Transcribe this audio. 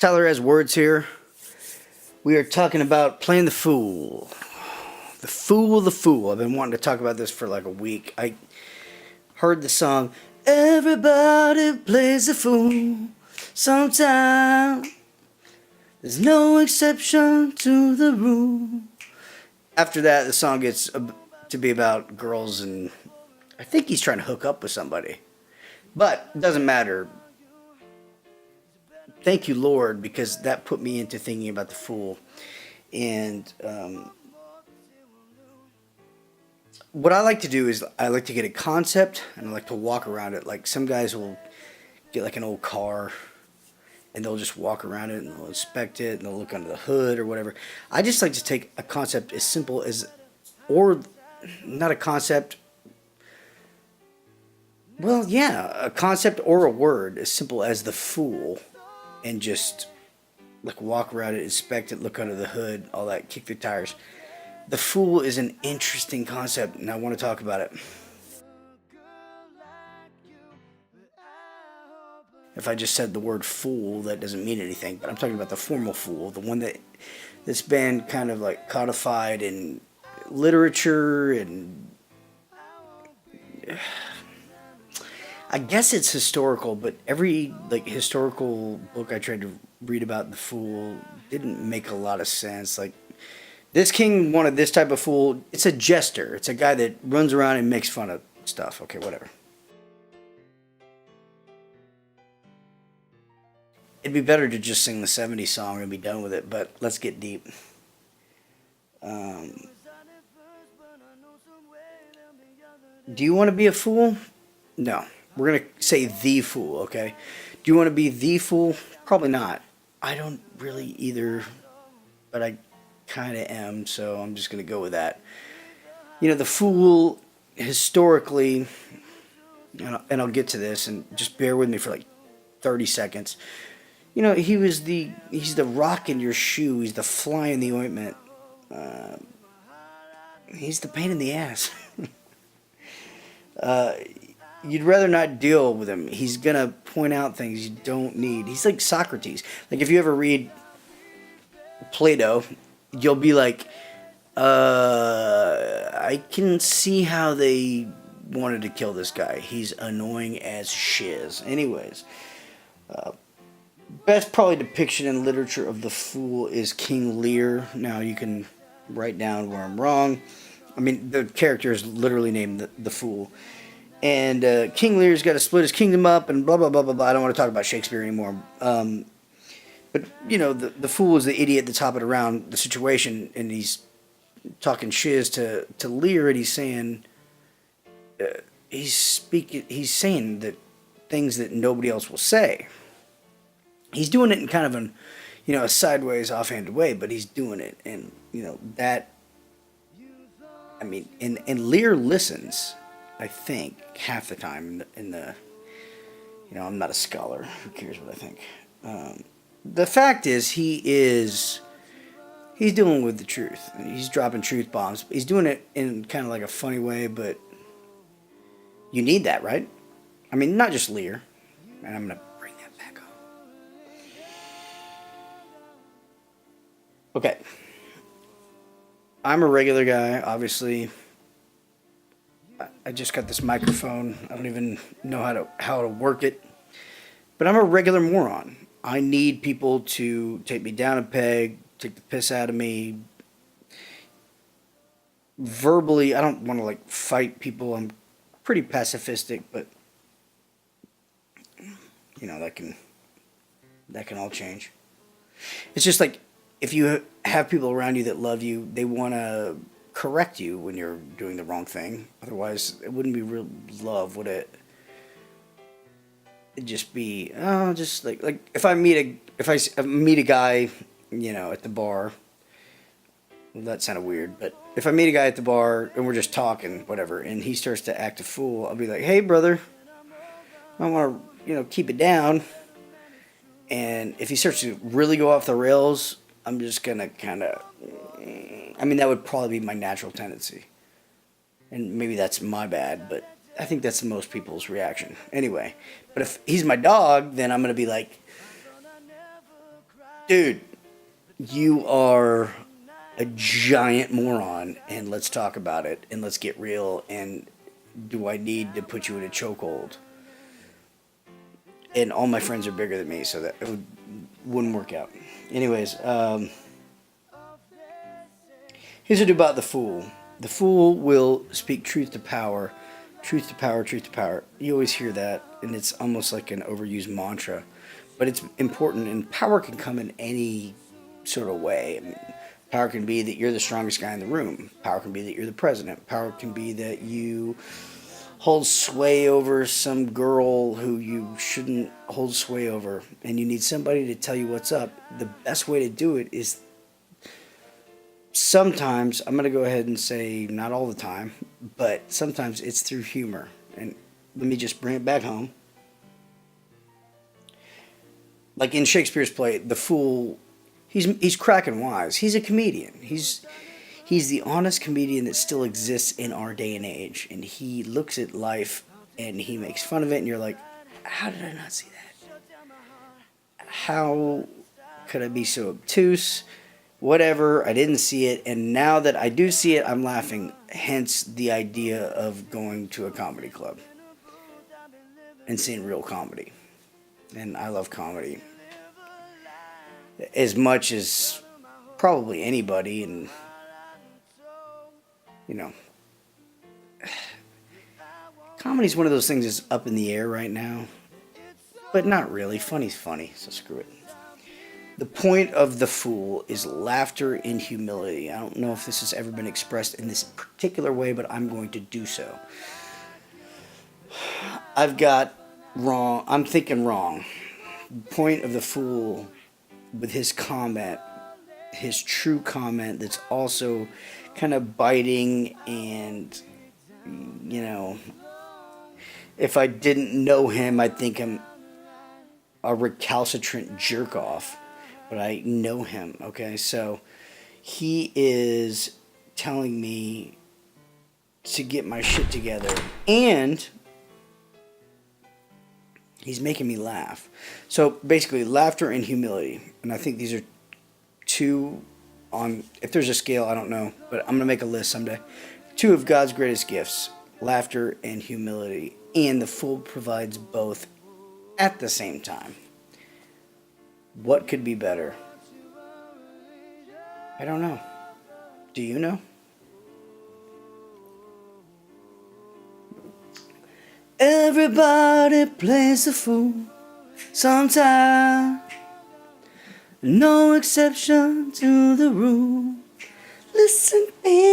Tyler has words here. We are talking about playing the fool. The fool, the fool. I've been wanting to talk about this for like a week. I heard the song, everybody plays the fool sometime. There's no exception to the rule. After that, the song gets to be about girls, and I think he's trying to hook up with somebody. But it doesn't matter. Thank you, Lord, because that put me into thinking about the fool. And what I like to do is I like to get a concept and I like to walk around it. Like some guys will get like an old car and they'll just walk around it and they'll inspect it and they'll look under the hood or whatever. I just like to take a concept as simple as, or not a concept, well, yeah, a concept or a word as simple as the fool, and just like walk around it, inspect it, look under the hood, all that, kick the tires. The fool is an interesting concept, and I want to talk about it. If I just said the word fool, that doesn't mean anything, but I'm talking about the formal fool, the one that's been kind of like codified in literature, and I guess it's historical, but every like historical book I tried to read about the fool didn't make a lot of sense. Like, this king wanted this type of fool. It's a jester. It's a guy that runs around and makes fun of stuff. Okay, whatever. It'd be better to just sing the 70s song and be done with it, but let's get deep. Do you want to be a fool? No. We're going to say the fool, okay? Do you want to be the fool? Probably not. I don't really either, but I kind of am, so I'm just going to go with that. You know, the fool, historically, and I'll get to this, and just bear with me for like 30 seconds. You know, he's the rock in your shoe. He's the fly in the ointment. He's the pain in the ass. You'd rather not deal with him. He's going to point out things you don't need. He's like Socrates. Like, if you ever read Plato, you'll be like, I can see how they wanted to kill this guy. He's annoying as shiz. Anyways, best probably depiction in literature of the fool is King Lear. Now you can write down where I'm wrong. I mean, the character is literally named the fool. And King Lear's got to split his kingdom up and blah, blah, blah, blah, blah. I don't want to talk about Shakespeare anymore. But, you know, the fool is the idiot that's hopping around the situation, and he's talking shiz to Lear, and he's saying, he's saying that things that nobody else will say. He's doing it in kind of a sideways, offhanded way, but he's doing it. And, that, I mean, and Lear listens, I think, half the time in the I'm not a scholar. Who cares what I think? The fact is, he's dealing with the truth. He's dropping truth bombs. He's doing it in kind of like a funny way, but you need that, right? I mean, not just Lear. And I'm going to bring that back on. Okay. I'm a regular guy, obviously. I just got this microphone. I don't even know how to work it. But I'm a regular moron. I need people to take me down a peg, take the piss out of me. Verbally, I don't want to like fight people. I'm pretty pacifistic, but that can all change. It's just like, if you have people around you that love you, they want to correct you when you're doing the wrong thing. Otherwise, it wouldn't be real love, would it? It'd just be just like if I meet a guy, at the bar. Well, that sounded weird, but if I meet a guy at the bar and we're just talking, whatever, and he starts to act a fool, I'll be like, "Hey, brother, I want to keep it down." And if he starts to really go off the rails, I'm just gonna kind of. I mean, that would probably be my natural tendency. And maybe that's my bad, but I think that's most people's reaction. Anyway, but if he's my dog, then I'm going to be like, Dude, you are a giant moron, and let's talk about it, and let's get real, and do I need to put you in a chokehold? And all my friends are bigger than me, so that wouldn't work out. Anyways, here's what about the fool. The fool will speak truth to power, truth to power, truth to power. You always hear that, and it's almost like an overused mantra, but it's important. And power can come in any sort of way. I mean, power can be that you're the strongest guy in the room. Power can be that you're the president. Power can be that you hold sway over some girl who you shouldn't hold sway over, and you need somebody to tell you what's up. The best way to do it is sometimes, I'm going to go ahead and say not all the time, but sometimes it's through humor. And let me just bring it back home. Like in Shakespeare's play, the fool, he's cracking wise. He's a comedian. He's the honest comedian that still exists in our day and age. And he looks at life and he makes fun of it, and you're like, how did I not see that? How could I be so obtuse? Whatever, I didn't see it, and now that I do see it, I'm laughing. Hence the idea of going to a comedy club and seeing real comedy. And I love comedy as much as probably anybody, and you know, comedy's one of those things that's up in the air right now, but not really. Funny's funny, so screw it. The point of the fool is laughter and humility. I don't know if this has ever been expressed in this particular way, but I'm going to do so. I'm thinking wrong. The point of the fool with his comment, his true comment that's also kind of biting, and, you know, if I didn't know him, I'd think him a recalcitrant jerk off. But I know him, okay? So he is telling me to get my shit together, and he's making me laugh. So basically, laughter and humility. And I think these are two on, if there's a scale, I don't know, but I'm going to make a list someday. Two of God's greatest gifts, laughter and humility. And the fool provides both at the same time. What could be better? I don't know. Do you know? Everybody plays the fool sometime. No exception to the rule. Listen, baby.